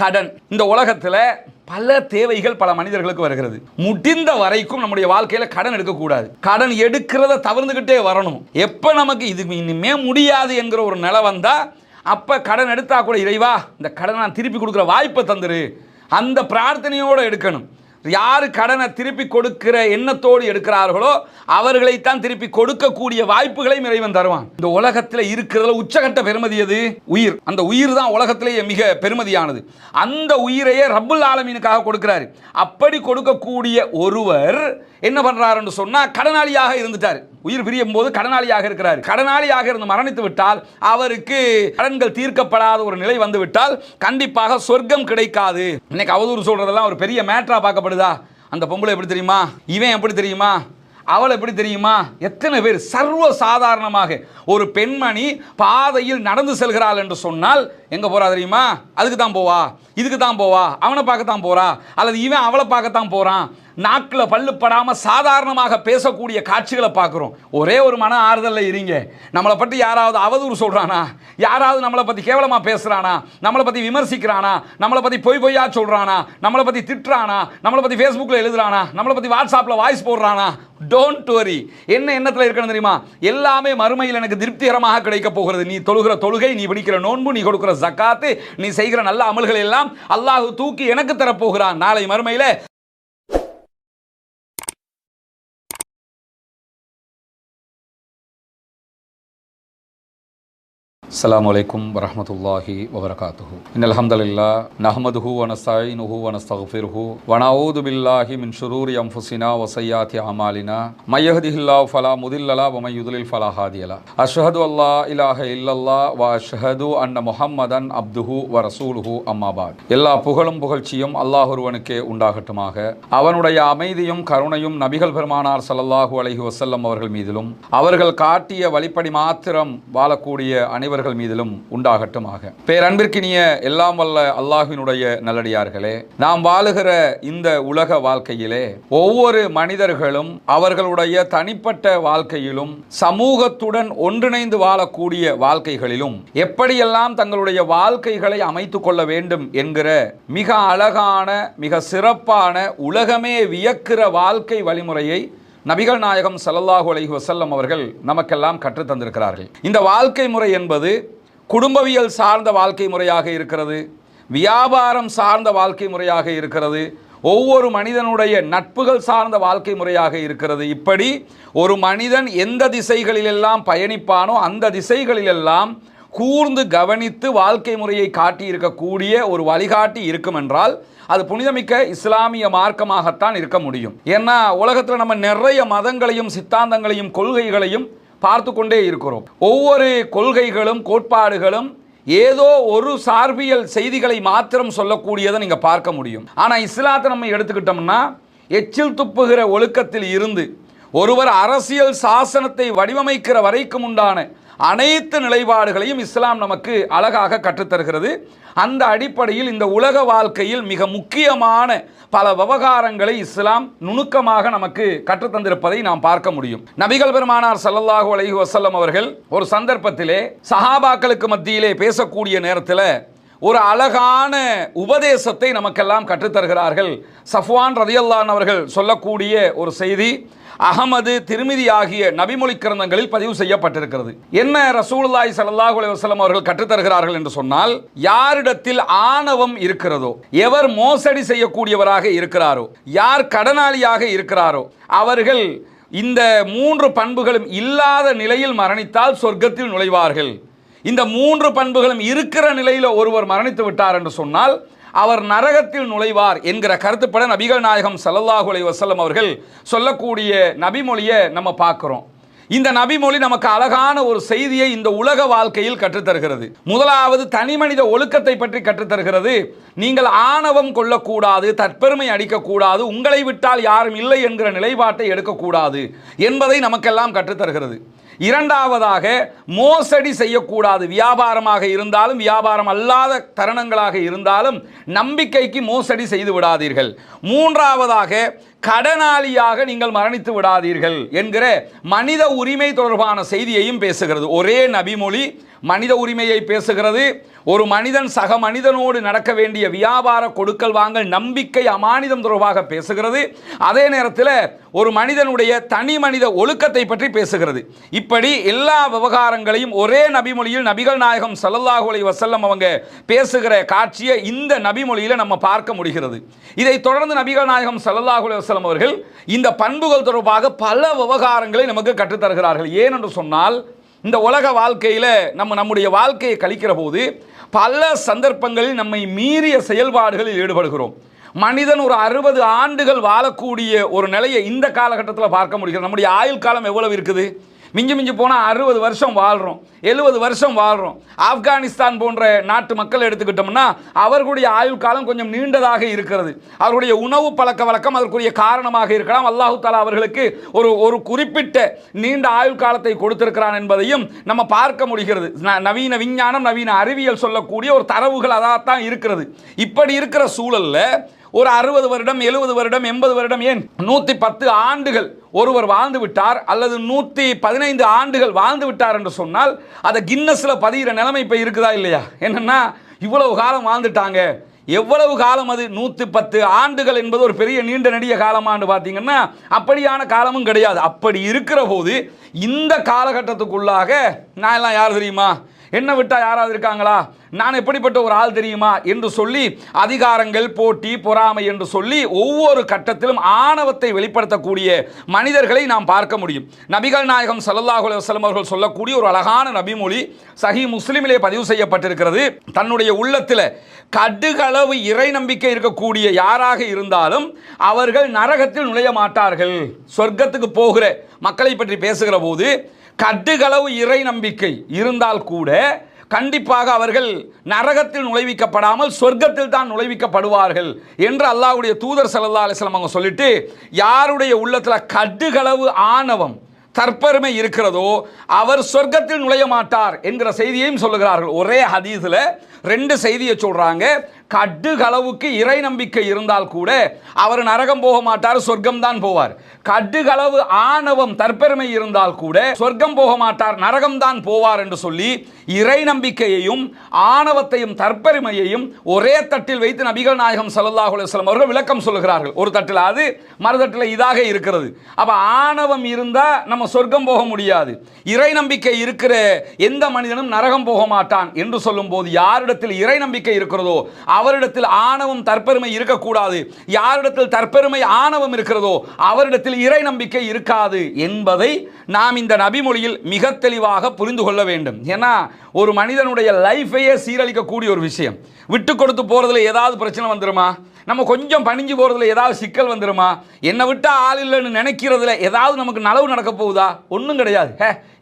கடன். இந்த உலகத்தில் பல தேவைகள் பல மனிதர்களுக்கு வருகிறது. முடிந்த வரைக்கும் நம்முடைய வாழ்க்கையில கடன் எடுக்கக்கூடாது. கடன் எடுக்கிறத தவிர்த்துக்கிட்டே வரணும். எப்ப நமக்கு இது இனிமே முடியாது என்கிற ஒரு நிலை வந்தா அப்ப கடன் எடுத்தா கூட இறைவா இந்த கடனை நான் திருப்பி கொடுக்குற வாய்ப்பை தந்துரு, அந்த பிரார்த்தனையோடு எடுக்கணும். யாரு கடனை திருப்பி கொடுக்கிற எண்ணத்தோடு எடுக்கிறார்களோ அவர்களைத்தான் திருப்பி கொடுக்கக்கூடிய வாய்ப்புகளையும் இறைவன் தருவான். இந்த உலகத்தில் இருக்கிறதுல உச்சகட்ட பெருமதி எது? உயிர். அந்த உயிர் தான் உலகத்திலேயே மிக பெருமதியானது. அந்த உயிரையே ரப்புல் ஆலமீனுக்காக கொடுக்கிறாரு. அப்படி கொடுக்கக்கூடிய ஒருவர் என்ன பண்றாருன்னு சொன்னா கடனாளியாக இருந்துட்டார். உயிர் பிரியும் போது கடனாளியாக இருக்கிறார். கடனாளியாக இருந்து மரணித்து விட்டால் அவருக்கு கடன்கள் தீர்க்கப்படாத ஒரு நிலை வந்து விட்டால் கண்டிப்பாக சொர்க்கம் கிடைக்காது. இன்னைக்கு அவதூறு சொல்றதெல்லாம் ஒரு பெரிய மேட்டரா பார்க்கப்படுதா? அந்த பொம்பளை எப்படி தெரியுமா, இவன் எப்படி தெரியுமா, அவள் எப்படி தெரியுமா, எத்தனை பேர் சர்வ சாதாரணமாக ஒரு பெண்மணி பாதையில் நடந்து செல்கிறாள் என்று சொன்னால் எங்க போறா தெரியுமா? அதுக்கு தான் போவா, இதுக்கு தான் போவா, அவனை பார்க்கத்தான் போறா, அல்லது இவன் அவளை பார்க்கத்தான் போறான். நாக்கில் பல்லுப்படாமல் சாதாரணமாக பேசக்கூடிய காட்சிகளை பார்க்குறோம். ஒரே ஒரு மன ஆறுதலில் இருங்க. நம்மளை பற்றி யாராவது அவதூறு சொல்கிறானா, யாராவது நம்மளை பற்றி கேவலமாக பேசுகிறானா, நம்மளை பற்றி விமர்சிக்கிறானா, நம்மளை பற்றி பொய்யா சொல்கிறானா, நம்மளை பற்றி திட்டுறானா, நம்மளை பற்றி ஃபேஸ்புக்கில் எழுதுறானா, நம்மளை பற்றி வாட்ஸ்அப்பில் வாய்ஸ் போடுறானா, டோன்ட் வரி. என்ன எண்ணத்தில் இருக்கணும் தெரியுமா? எல்லாமே மறுமையில் எனக்கு திருப்திகரமாக கிடைக்க போகிறது. நீ தொழுகிற தொழுகை, நீ பிடிக்கிற நோன்பு, நீ கொடுக்கிற ஜக்காத்து, நீ செய்கிற நல்ல அமல்கள் எல்லாம் அல்லாஹ் தூக்கி எனக்கு தரப்போகிறான் நாளை மறுமையில். அஸ்ஸலாமு அலைக்கும் வரஹ்மத்துல்லாஹி வபரகாத்துஹு. இன்னல் ஹம்தலில்லாஹ் நஹ்மதுஹு வ நஸ்தஈனுஹு வ நஸ்தக்ஃபிருஹு வ நஊது பில்லாஹி மின் ஷுரூரி அன்ஃபுஸினா வ ஸய்யிஆத்தி அமாலினா மை யஹ்திஹில்லாஹு ஃபலா முதில்ல லஹு வ மை யுத்லில் ஃபலா ஹாதிய லஹு. அஷ்ஹது அல்லா இலாஹ இல்லல்லாஹ் வ அஷ்ஹது அன்ன முஹம்மதன் அப்துஹு வ ரசூலுஹு அம்மா பஅத். எல்லா புகழும் புகழ்ச்சியும் அல்லாஹ் ஒருவனுக்கே உண்டாகட்டுமாக. அவனுடைய அமைதியும் கருணையும் நபிகள் பெருமானார் ஸல்லல்லாஹு அலைஹி வஸல்லம் அவர்கள் மீதிலும் அவர்கள் காட்டிய வழிப்படி மாத்திரம் வாழக்கூடிய அனைவர்கள் மீதிலும் உண்டாகட்டுமாக. பேரன்பிற்கினிய எல்லாம் வல்ல அல்லாஹ்வினுடைய நல்லடியார்களே, நாம் வாழுகிற இந்த உலக வாழ்க்கையிலே ஒவ்வொரு மனிதர்களும் அவர்களுடைய தனிப்பட்ட வாழ்க்கையிலும் சமூகத்துடன் ஒன்றிணைந்து வாழக்கூடிய வாழ்க்கைகளிலும் எப்படியெல்லாம் தங்களுடைய வாழ்க்கைகளை அமைத்துக் கொள்ள வேண்டும் என்கிற மிக அழகான மிக சிறப்பான உலகமே வியக்கிற வாழ்க்கை வழிமுறையை நபிகள் நாயகம் ஸல்லல்லாஹு அலைஹி வஸல்லம் அவர்கள் நமக்கெல்லாம் கற்றுத் தந்திருக்கிறார்கள். இந்த வாழ்க்கை முறை என்பது குடும்பவியல் சார்ந்த வாழ்க்கை முறையாக இருக்கிறது, வியாபாரம் சார்ந்த வாழ்க்கை முறையாக இருக்கிறது, ஒவ்வொரு மனிதனுடைய நட்புகள் சார்ந்த வாழ்க்கை முறையாக இருக்கிறது. இப்படி ஒரு மனிதன் எந்த திசைகளிலெல்லாம் பயணிப்பானோ அந்த திசைகளிலெல்லாம் கூர்ந்து கவனித்து வாழ்க்கை முறையை காட்டி இருக்கக்கூடிய ஒரு வழிகாட்டி இருக்கும் என்றால் அது புனிதமிக்க இஸ்லாமிய மார்க்கமாகத்தான் இருக்க முடியும். ஏன்னா உலகத்தில் நம்ம நிறைய மதங்களையும் சித்தாந்தங்களையும் கொள்கைகளையும் பார்த்து கொண்டே இருக்கிறோம். ஒவ்வொரு கொள்கைகளும் கோட்பாடுகளும் ஏதோ ஒரு சார்பியல் செய்திகளை மாத்திரம் சொல்லக்கூடியதை நீங்க பார்க்க முடியும். ஆனா இஸ்லாத்தை நம்ம எடுத்துக்கிட்டோம்னா எச்சில் துப்புகிற ஒழுக்கத்தில் இருந்து ஒருவர் அரசியல் சாசனத்தை வடிவமைக்கிற வரைக்கும் உண்டான அனைத்து நிலைப்பாடுகளையும் இஸ்லாம் நமக்கு அழகாக கற்றுத்தருகிறது. அந்த அடிப்படையில் இந்த உலக வாழ்க்கையில் மிக முக்கியமான பல விவகாரங்களை இஸ்லாம் நுணுக்கமாக நமக்கு கற்றுத்தந்திருப்பதை நாம் பார்க்க முடியும். நபிகள் பெருமானார் ஸல்லல்லாஹு அலைஹி வஸல்லம் அவர்கள் ஒரு சந்தர்ப்பத்திலே சஹாபாக்களுக்கு மத்தியிலே பேசக்கூடிய நேரத்தில் ஒரு அழகான உபதேசத்தை நமக்கெல்லாம் கற்றுத்தருகிறார்கள். சஃப்வான் ரலியல்லாஹு அன்ஹு அவர்கள் சொல்லக்கூடிய ஒரு செய்தி அஹமது திருமிதி ஆகிய நபிமொழி கிரந்தங்களில் பதிவு செய்யப்பட்டிருக்கிறது. என்ன ரசூலுல்லாஹி ஸல்லல்லாஹு அலைஹி வஸல்லம் அவர்கள் கற்றுத்தருகிறார்கள் என்று சொன்னால், யாரிடத்தில் ஆணவம் இருக்கிறதோ, எவர் மோசடி செய்யக்கூடியவராக இருக்கிறாரோ, யார் கடனாளியாக இருக்கிறாரோ அவர்கள் இந்த 3 பண்புகளும் இல்லாத நிலையில் மரணித்தால் சொர்க்கத்தில் நுழைவார்கள். இந்த 3 பண்புகளும் இருக்கிற நிலையில் ஒருவர் மரணித்து விட்டார் என்று சொன்னால் அவர் நரகத்தில் நுழைவார் என்கிற கருத்துப்பட நபிகள் நாயகம் ஸல்லல்லாஹு அலைஹி வஸல்லம் அவர்கள் சொல்லக்கூடிய நபிமொழியை நம்ம பார்க்கிறோம். இந்த நபிமொழி நமக்கு அழகான ஒரு செய்தியை இந்த உலக வாழ்க்கையில் கற்றுத்தருகிறது. முதலாவது தனிமனித ஒழுக்கத்தை பற்றி கற்றுத்தருகிறது. நீங்கள் ஆணவம் கொள்ளக்கூடாது, தற்பெருமை அடிக்கக்கூடாது, உங்களை விட்டால் யாரும் இல்லை என்கிற நிலைப்பாட்டை எடுக்கக்கூடாது என்பதை நமக்கெல்லாம் கற்றுத்தருகிறது. இரண்டாவதாக மோசடி செய்யக்கூடாது. வியாபாரமாக இருந்தாலும் வியாபாரம் அல்லாத தருணங்களாக இருந்தாலும் நம்பிக்கைக்கு மோசடி செய்து விடாதீர்கள். மூன்றாவதாக கடனாளியாக நீங்கள் மரணித்து விடாதீர்கள் என்கிற மனித உரிமை தொடர்பான செய்தியையும் பேசுகிறது. ஒரே நபிமொழி மனித உரிமையை பேசுகிறது, ஒரு மனிதன் சக மனிதனோடு நடக்க வேண்டிய வியாபார கொடுக்கல் வாங்கல், நம்பிக்கை, அமானிதம் தொடர்பாக பேசுகிறது. அதே நேரத்தில் ஒரு மனிதனுடைய தனி மனித ஒழுக்கத்தை பற்றி பேசுகிறது. இப்படி எல்லா விவகாரங்களையும் ஒரே நபிமொழியில் நபிகள் நாயகம் ஸல்லல்லாஹு அலைஹி வஸல்லம் அவங்க பேசுகிற காட்சியை இந்த நபிமொழியில் நம்ம பார்க்க முடிகிறது. இதை தொடர்ந்து நபிகள் நாயகம் ஸல்லல்லாஹு அலைஹி வஸல்லம் அவர்கள் இந்த பண்புகள் தொடர்பாக பல விவகாரங்களை நமக்கு கற்றுத்தருகிறார்கள். ஏனென்று சொன்னால், இந்த உலக வாழ்க்கையில் நம்முடைய வாழ்க்கையை கழிக்கிற போது பல சந்தர்ப்பங்களில் நம்மை மீறிய செயல்பாடுகளில் ஈடுபடுகிறோம். மனிதன் ஒரு 60 ஆண்டுகள் வாழக்கூடிய ஒரு நிலையை இந்த காலகட்டத்தில் பார்க்க முடிகிறது. நம்முடைய ஆயுள் காலம் எவ்வளவு இருக்குது? மிஞ்சி மிஞ்சி போனால் 60 வருஷம் வாழ்கிறோம், 70 வருஷம் வாழ்கிறோம். ஆப்கானிஸ்தான் போன்ற நாட்டு மக்கள் எடுத்துக்கிட்டோம்னா அவர்களுடைய ஆயுள் காலம் கொஞ்சம் நீண்டதாக இருக்கிறது. அவர்களுடைய உணவு பழக்க வழக்கம் அதற்குரிய காரணமாக இருக்கலாம். அல்லாஹு தஆலா அவர்களுக்கு ஒரு குறிப்பிட்ட நீண்ட ஆயுள் காலத்தை கொடுத்திருக்கிறான் என்பதையும் நம்ம பார்க்க முடிகிறது. நவீன விஞ்ஞானம், நவீன அறிவியல் சொல்லக்கூடிய ஒரு தரவுகள் அதான் இருக்கிறது. இப்படி இருக்கிற சூழல்ல ஒரு 60 வருடம், 70 வருடம், 80 வருடம், ஏன் 110 ஆண்டுகள் ஒருவர் வாழ்ந்து விட்டார் அல்லது 115 ஆண்டுகள் வாழ்ந்து விட்டார் என்று சொன்னால் அதை கின்னஸ்ல பதிகிற நிலைமை இப்போ இருக்குதா இல்லையா? என்னன்னா இவ்வளவு காலம் வாழ்ந்துட்டாங்க. எவ்வளவு காலம் அது? 110 ஆண்டுகள் என்பது ஒரு பெரிய நீண்ட நெடிய காலமான்னு பார்த்தீங்கன்னா அப்படியான காலமும் கிடையாது. அப்படி இருக்கிற போது இந்த காலகட்டத்துக்குள்ளாக நான் எல்லாம் யார் தெரியுமா, என்ன விட்டா யாராவது இருக்காங்களா, நான் எப்படிப்பட்ட ஒரு ஆள் தெரியுமா என்று சொல்லி அதிகாரங்கள், போட்டி, பொறாமை என்று சொல்லி ஒவ்வொரு கட்டத்திலும் ஆணவத்தை வெளிப்படுத்தக்கூடிய மனிதர்களை நாம் பார்க்க முடியும். நபிகள் நாயகம் ஸல்லல்லாஹு அலைஹி வஸல்லம் அவர்கள் சொல்லக்கூடிய ஒரு அழகான நபிமொழி சஹீஹ் முஸ்லிமிலே பதிவு செய்யப்பட்டிருக்கிறது. தன்னுடைய உள்ளத்தில் கடுகளவு இறை நம்பிக்கை இருக்கக்கூடிய யாராக இருந்தாலும் அவர்கள் நரகத்தில் நுழைய மாட்டார்கள். சொர்க்கத்துக்கு போகிற மக்களை பற்றி பேசுகிற போது கடுகளவு இறை நம்பிக்கை இருந்தால் கூட கண்டிப்பாக அவர்கள் நரகத்தில் நுழைவிக்கப்படாமல் சொர்க்கத்தில் தான் நுழைவிக்கப்படுவார்கள் என்று அல்லாஹ்வுடைய தூதர் ஸல்லல்லாஹு அலைஹி வஸல்லம் அவங்க சொல்லிட்டு, யாருடைய உள்ளத்தில் கடுகளவு ஆணவம், தற்பெருமை இருக்கிறதோ அவர் சொர்க்கத்தில் நுழைய மாட்டார் என்கிற செய்தியையும் சொல்லுகிறார்கள். ஒரே ஹதீஸில் 2 செய்தியை சொல்றாங்க. கடுகளவுக்கு இறை நம்பிக்கை இருந்தால் கூட அவர் நரகம் போக மாட்டார், சொர்க்கம் தான் போவார். கடுகளவு ஆணவம், தற்பெருமை இருந்தால் கூட சொர்க்கம் போக மாட்டார், நரகம் தான் போவார் என்று சொல்லி இறை நம்பிக்கையையும் ஆணவத்தையும் தற்பெருமையையும் ஒரே தட்டில் வைத்து நபிகள் நாயகம் ஸல்லல்லாஹு அலைஹி வஸல்லம் அவர்கள் விளக்கம் சொல்லுகிறார்கள். ஒரு தட்டில் அது, மறுதட்டில் இதாக இருக்கிறது. அப்ப ஆணவம் இருந்தா நம்ம சொர்க்கம் போக முடியாது, இறை நம்பிக்கை இருக்கிற எந்த மனிதனும் நரகம் போக மாட்டான் என்று சொல்லும் போது யாரிடத்தில் இறை நம்பிக்கை இருக்கிறதோ அவரிடத்தில் ஆணவம், தற்பெருமை இருக்கக்கூடாது. யாரிடத்தில் தற்பெருமை, ஆணவம் இருக்கிறதோ அவரிடத்தில் இறை நம்பிக்கை இருக்காது என்பதை நாம் இந்த நபிமொழியில் மிக தெளிவாக புரிந்து கொள்ள வேண்டும். ஏன்னா ஒரு மனிதனுடைய லைஃபையே சீரழிக்கக்கூடிய ஒரு விஷயம். விட்டு கொடுத்து போறதுல ஏதாவது பிரச்சனை வந்துருமா? நம்ம கொஞ்சம் பணிஞ்சு போறதுல ஏதாவது சிக்கல் வந்துருமா? என்னை விட்டா ஆள் இல்லைன்னு நினைக்கிறதுல ஏதாவது நமக்கு நலவு நடக்க போகுதா? ஒன்றும் கிடையாது.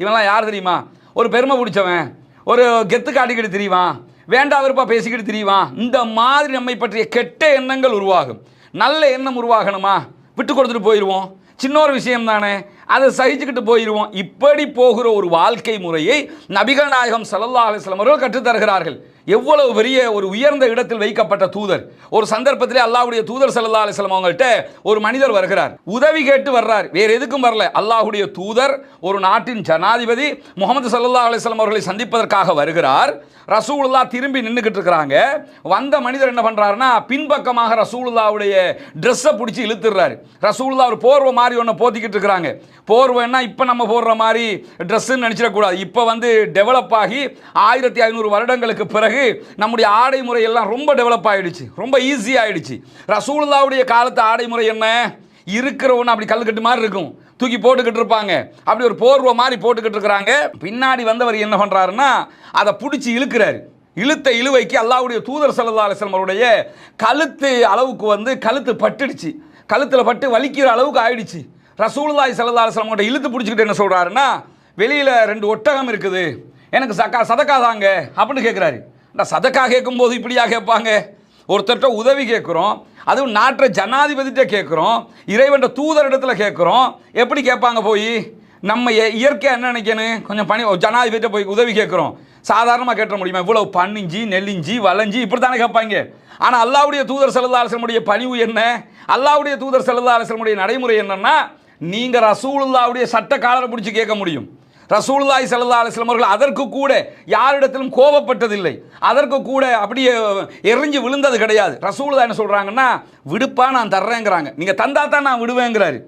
இவன்லாம் யார் தெரியுமா? ஒரு பெருமை பிடிச்சவன், ஒரு கெத்து காட்டிக்கிட்டு தெரியுவான், வேண்டா விருப்பா பேசிக்கிட்டு தெரியுவான். இந்த மாதிரி நம்மை பற்றிய கெட்ட எண்ணங்கள் உருவாகும். நல்ல எண்ணம் உருவாகணுமா? விட்டு கொடுத்துட்டு போயிடுவோம், சின்ன ஒரு விஷயம் தானே, அதை சகிச்சுக்கிட்டு போயிடுவோம். இப்படி போகிற ஒரு வாழ்க்கை முறையை நபிகள் நாயகம் ஸல்லல்லாஹு அலைஹி வஸல்லம் அவர்கள் கற்றுத்தருகிறார்கள். எவ்வளவு பெரிய ஒரு உயர்ந்த இடத்தில் வைக்கப்பட்ட தூதர். ஒரு சந்தர்ப்பத்திலே அல்லாஹ்வுடைய தூதர் ஸல்லல்லாஹு அலைஹி வஸல்லம் அவங்கள்ட்ட ஒரு மனிதர் வருகிறார், உதவி கேட்டு வர்றார், வேற எதுக்கும் வரல. அல்லாஹ்வுடைய தூதர், ஒரு நாட்டின் ஜனாதிபதி முஹம்மது ஸல்லல்லாஹு அலைஹி வஸல்லம் அவர்களை சந்திப்பதற்காக வருகிறார். ரசூலுல்லாஹ் திரும்பி நின்றுக்கிட்டு இருக்கிறாங்க. வந்த மனிதர் என்ன பண்றாருன்னா பின்பக்கமாக ரசூலுல்லாஹ்வுடைய ட்ரெஸ்ஸை பிடிச்சி இழுத்துறாரு. ரசூலுல்லாஹ் ஒரு போர்வை மாதிரி ஒன்று போத்திக்கிட்டு இருக்கிறாங்க. போர்வைன்னா இப்போ நம்ம போடுற மாதிரி ட்ரெஸ்ஸுன்னு நினச்சிடக்கூடாது. இப்போ டெவலப் ஆகி 1500 வருடங்களுக்கு பிறகு நம்முடைய ஆடை முறை எல்லாம் ரொம்ப டெவலப் ஆகிடுச்சு, ரொம்ப ஈஸி ஆகிடுச்சு. ரசூலுல்லாஹ்வுடைய காலத்து ஆடை முறை என்ன? இருக்கிற ஒன்று அப்படி கல்கட்டு மாதிரி இருக்கும், தூக்கி போட்டுக்கிட்டு இருப்பாங்க. அப்படி ஒரு போர்வை மாதிரி போட்டுக்கிட்டு இருக்கிறாங்க. பின்னாடி வந்தவர் என்ன பண்ணுறாருன்னா அதை பிடிச்சி இழுக்கிறாரு. இழுத்த இழுவைக்கு அல்லாஹ்வுடைய தூதர் ஸல்லல்லாஹு அலைஹி வஸல்லம் அவருடைய கழுத்து அளவுக்கு கழுத்து பட்டுடுச்சு, கழுத்தில் பட்டு வலிக்கிற அளவுக்கு ஆயிடுச்சு. ரசூலுல்லாஹி ஸல்லல்லாஹு அலைஹி வஸல்லம் இழுத்து பிடிச்சிக்கிட்டு என்ன சொல்கிறாருன்னா, வெளியில் 2 ஒட்டகம் இருக்குது, எனக்கு சதக்கா தாங்க அப்படின்னு கேட்குறாரு. சதக்கா கேட்கும்போது இப்படியா கேட்பாங்க? ஒருத்தர்கிட்ட உதவி கேட்குறோம், அதுவும் நாட்டு ஜனாதிபதிட்ட கேட்குறோம், இறைவன் தூதரிடத்தில் கேட்குறோம், எப்படி கேட்பாங்க? போய் நம்ம இயற்கையாக என்ன நினைக்கணும், கொஞ்சம் பணி ஜனாதிபதிட்ட போய் உதவி கேட்குறோம், சாதாரணமாக கேட்ட முடியுமா? இவ்வளவு பணிஞ்சி நெல்லிஞ்சி வளைஞ்சி இப்படி தானே கேட்பாங்க. ஆனால் அல்லாஹ்வுடைய தூதர் ஸல்லல்லாஹு அலைஹி வஸல்லம் பணிவு என்ன? அல்லாஹ்வுடைய தூதர் ஸல்லல்லாஹு அலைஹி வஸல்லம் நடைமுறை என்னன்னா, நீங்கள் ரசூலுல்லாஹ்வுடைய சட்ட காலரை பிடிச்சி கேட்க முடியும், ரசூலுல்லாஹி ஸல்லல்லாஹு அலைஹி வஸல்லம் அவர்கள் அதற்கு கூட யாரிடத்திலும் கோபப்பட்டதில்லை, அதற்கு கூட அப்படியே எரிஞ்சு விழுந்தது கிடையாது. ரசூலுல்லாஹ் என்ன சொல்றாங்கன்னா, விடுப்பா நான் தர்றேங்கிறாங்க, நீங்க தந்தா தான் நான் விடுவேங்கிறாரு.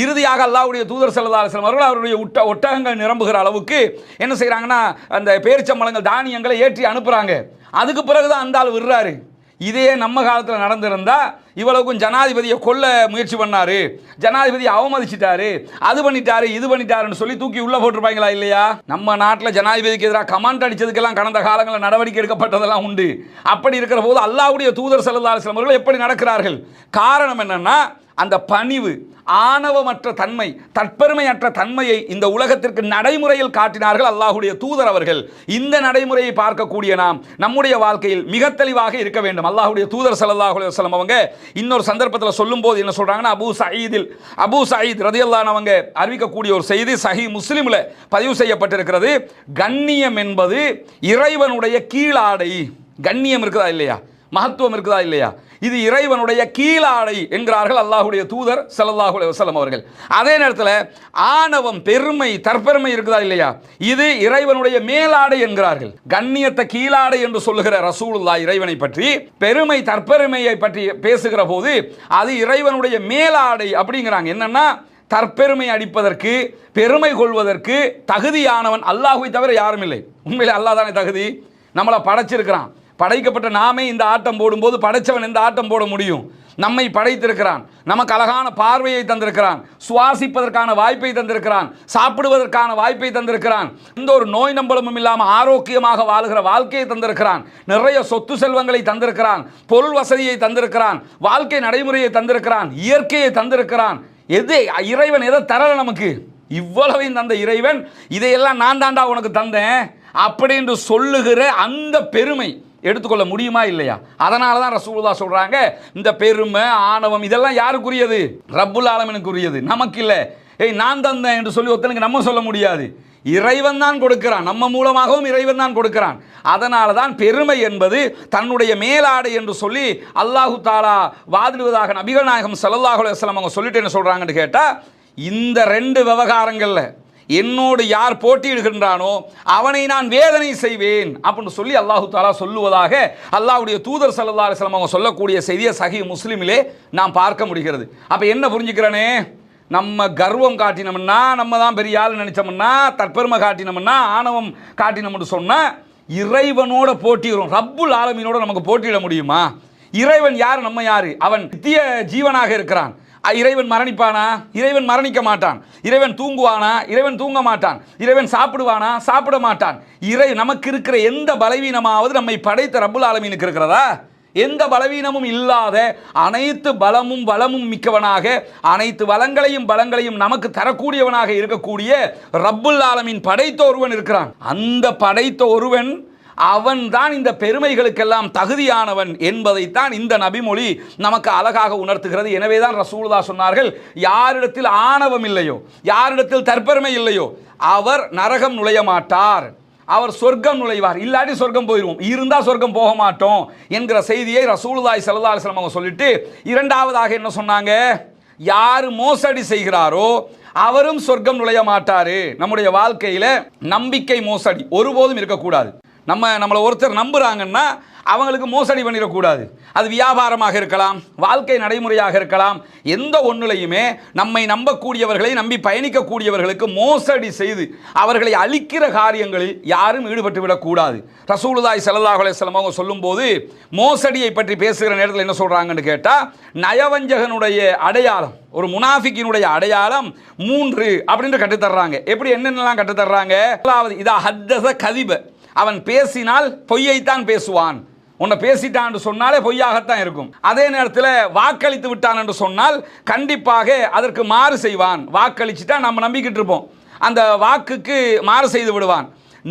இறுதியாக அல்லாஹ்வுடைய தூதர் ஸல்லல்லாஹு அலைஹி வஸல்லம் அவர்கள் அவருடைய ஒட்டகங்கள் நிரம்புகிற அளவுக்கு என்ன செய்கிறாங்கன்னா அந்த பேரிச்சம்பழங்கள் தானியங்களை ஏற்றி அனுப்புகிறாங்க. அதுக்கு பிறகு தான் அந்த ஆள் விடுறாரு. இதே நம்ம காலத்தில் நடந்திருந்தா இவ்வளவுக்கும் ஜனாதிபதியை கொல்ல முயற்சி பண்ணாரு, ஜனாதிபதியை அவமதிச்சிட்டாரு, அது பண்ணிட்டாரு இது பண்ணிட்டாருன்னு சொல்லி தூக்கி உள்ள போட்டிருப்பாங்களா இல்லையா? நம்ம நாட்டில் ஜனாதிபதிக்கு எதிராக கமாண்ட் அடிச்சதுக்கெல்லாம் கடந்த காலங்களில் நடவடிக்கை எடுக்கப்பட்டதெல்லாம் உண்டு. அப்படி இருக்கிற போது அல்லாஹ்வுடைய தூதர் ஸல்லல்லாஹு அலைஹி வஸல்லம் அவர்கள் எப்படி நடக்கிறார்கள்? காரணம் என்னன்னா, அந்த பணிவு, ஆணவமற்ற தன்மை, தற்பெருமையற்ற தன்மையை இந்த உலகத்திற்கு நடைமுறையில் காட்டினார்கள் அல்லாஹ்வுடைய தூதர் அவர்கள். இந்த நடைமுறையை பார்க்கக்கூடிய நாம் நம்முடைய வாழ்க்கையில் மிக தெளிவாக இருக்க வேண்டும். அல்லாஹ்வுடைய தூதர் ஸல்லல்லாஹு அலைஹி வஸல்லம் அவங்க இன்னொரு சந்தர்ப்பத்தில் சொல்லும்போது என்ன சொல்றாங்கன்னா, அபூ சயீத் ரலியல்லாஹு அன்ஹு அவங்க அறிவிக்கக்கூடிய ஒரு செய்தி சஹீஹ் முஸ்லிம்ல பதிவு செய்யப்பட்டிருக்கிறது. கண்ணியம் என்பது இறைவனுடைய கீழாடை. கண்ணியம் இருக்குதா இல்லையா? மகத்துவம் இருக்குதா இல்லையா? இது இறைவனுடைய கீழாடை என்கிறார்கள் அல்லாஹ்வுடைய தூதர் ஸல்லல்லாஹு அலைஹி வஸல்லம் அவர்கள். அதே நேரத்தில் ஆணவம், பெருமை, தற்பெருமை இருக்குதா இல்லையா? இது இறைவனுடைய மேலாடை என்கிறார்கள். கண்ணியத்தை கீழாடை என்று சொல்லுகிற ரசூலுல்லாஹ் இறைவனை பற்றி, பெருமை தற்பெருமையை பற்றி பேசுகிற போது அது இறைவனுடைய மேலாடை அப்படிங்கிறாங்க. என்னன்னா, தற்பெருமை அடிப்பதற்கு, பெருமை கொள்வதற்கு தகுதியானவன் அல்லாஹ்வை தவிர யாரும் இல்லை. உண்மையிலே அல்லாஹ் தானே தகுதி. நம்மளை படைச்சிருக்கிறான். படைக்கப்பட்ட நாமே இந்த ஆட்டம் போடும்போது படைச்சவன் இந்த ஆட்டம் போட முடியும்? நம்மை படைத்திருக்கிறான், நமக்கு அழகான பார்வையை தந்திருக்கிறான், சுவாசிப்பதற்கான வாய்ப்பை தந்திருக்கிறான், சாப்பிடுவதற்கான வாய்ப்பை தந்திருக்கிறான், எந்த ஒரு நோய் நம்பலமும் இல்லாமல் ஆரோக்கியமாக வாழுகிற வாழ்க்கையை தந்திருக்கிறான், நிறைய சொத்து செல்வங்களை தந்திருக்கிறான், பொருள் வசதியை தந்திருக்கிறான், வாழ்க்கை நடைமுறையை தந்திருக்கிறான், இயற்கையை தந்திருக்கிறான். எது இறைவன் எதை தரல நமக்கு? இவ்வளவையும் தந்த இறைவன் இதையெல்லாம் நான் தாண்டா உனக்கு தந்தேன் அப்படின்னு சொல்லுகிற அந்த பெருமை எடுத்துக்கொள்ள முடியுமா இல்லையா? அதனால தான் ரசூலுல்லாஹ் சொல்றாங்க, இந்த பெருமை, ஆணவம் இதெல்லாம் யாருக்குரியது? ரப்புல் ஆலமீனுக்குரியது, நமக்கு இல்லை. நான் தந்தேன் என்று சொல்லி ஒருத்தனுக்கு நம்ம சொல்ல முடியாது. இறைவன் தான் கொடுக்கிறான், நம்ம மூலமாகவும் இறைவன் தான் கொடுக்கிறான். அதனால தான் பெருமை என்பது தன்னுடைய மேலாடை என்று சொல்லி அல்லாஹு தாலா வாதிடுவதாக நபிகள் நாயகம் ஸல்லல்லாஹு அலைஹி வஸல்லம் அவங்க சொல்லிட்டு என்ன சொல்றாங்கன்னு கேட்டா, இந்த ரெண்டு விவகாரங்கள்ல என்னோடு யார் போட்டியிடுகின்றானோ அவனை நான் வேதனை செய்வேன் அப்படின்னு சொல்லி அல்லாஹு தாலா சொல்லுவதாக அல்லாஹ்வுடைய தூதர் ஸல்லல்லாஹு அலைஹி வஸல்லம் அவங்க சொல்லக்கூடிய செய்தியை சஹீஹ் முஸ்லிமிலே நாம் பார்க்க முடிகிறது. அப்போ என்ன புரிஞ்சுக்கிறனே, நம்ம கர்வம் காட்டினோம்னா, நம்ம தான் பெரிய ஆள் நினைச்சோம்னா, தற்பெருமை காட்டினோம்னா, ஆணவம் காட்டினோம்னு சொன்னால் இறைவனோட போட்டியிடும். ரப்புல் ஆலமீனோட நமக்கு போட்டியிட முடியுமா? இறைவன் யார், நம்ம யார்? அவன் நித்திய ஜீவனாக இருக்கிறான். இறைவன் மரணிப்பானா? இறைவன் மரணிக்க மாட்டான். இறைவன் தூங்குவானா? இறைவன் தூங்க மாட்டான். இறைவன் சாப்பிடுவானா? சாப்பிட மாட்டான். நமக்கு இருக்கிற எந்த பலவீனமாவது நம்மை படைத்த ரப்புல் ஆலமீனுக்கு இருக்கிறதா? எந்த பலவீனமும் இல்லாத, அனைத்து பலமும் வளமும் மிக்கவனாக, அனைத்து பலங்களையும் நமக்கு தரக்கூடியவனாக இருக்கக்கூடிய ரப்புல் ஆலமீன் படைத்த ஒருவன் இருக்கிறான். அந்த படைத்த ஒருவன் அவன்தான் இந்த பெருமைகளுக்கெல்லாம் தகுதியானவன் என்பதைத்தான் இந்த நபிமொழி நமக்கு அழகாக உணர்த்துகிறது. எனவே தான் ரசூலுல்லாஹ் சொன்னார்கள், யாரிடத்தில் ஆணவம் இல்லையோ, யாரிடத்தில் தற்பெருமை இல்லையோ அவர் நரகம் நுழைய மாட்டார், அவர் சொர்க்கம் நுழைவார். இல்லாட்டி சொர்க்கம் போயிடுவோம், இருந்தா சொர்க்கம் போக மாட்டோம் என்கிற செய்தியை ரசூலுல்லாஹி ஸல்லல்லாஹு அலைஹி வஸல்லம் அவங்க சொல்லிட்டு, இரண்டாவதாக என்ன சொன்னாங்க, யார் மோசடி செய்கிறாரோ அவரும் சொர்க்கம் நுழைய மாட்டாரு. நம்முடைய வாழ்க்கையில நம்பிக்கை மோசடி ஒருபோதும் இருக்கக்கூடாது. நம்மளை ஒருத்தர் நம்புறாங்கன்னா அவங்களுக்கு மோசடி பண்ணிடக்கூடாது. அது வியாபாரமாக இருக்கலாம், வாழ்க்கை நடைமுறையாக இருக்கலாம், எந்த ஒன்றுலையுமே நம்மை நம்பக்கூடியவர்களை, நம்பி பயணிக்கக்கூடியவர்களுக்கு மோசடி செய்து அவர்களை அழிக்கிற காரியங்களில் யாரும் ஈடுபட்டு விடக்கூடாது. ரசூலுல்லாஹி ஸல்லல்லாஹு அலைஹி வஸல்லம் அவங்க சொல்லும்போது மோசடியை பற்றி பேசுகிற நேரத்தில் என்ன சொல்றாங்கன்னு கேட்டால், நயவஞ்சகனுடைய அடையாளம், ஒரு முனாஃபிக்கினுடைய அடையாளம் 3 அப்படின்னு கற்றுத்தர்றாங்க. எப்படி என்னென்னலாம் கற்றுத்தர்றாங்க? அதாவது இதா ஹத்தஸ கதிப, அவன் பேசினால் பொய்யைத்தான் பேசுவான். உன்னை பேசிட்டான் என்று சொன்னாலே பொய்யாகத்தான் இருக்கும். அதே நேரத்தில் வாக்களித்து விட்டான் என்று சொன்னால் கண்டிப்பாக அதற்கு மாறு செய்வான். வாக்களிச்சுட்டா நம்ம நம்பிக்கிட்டு இருப்போம், அந்த வாக்குக்கு மாறு செய்து விடுவான்.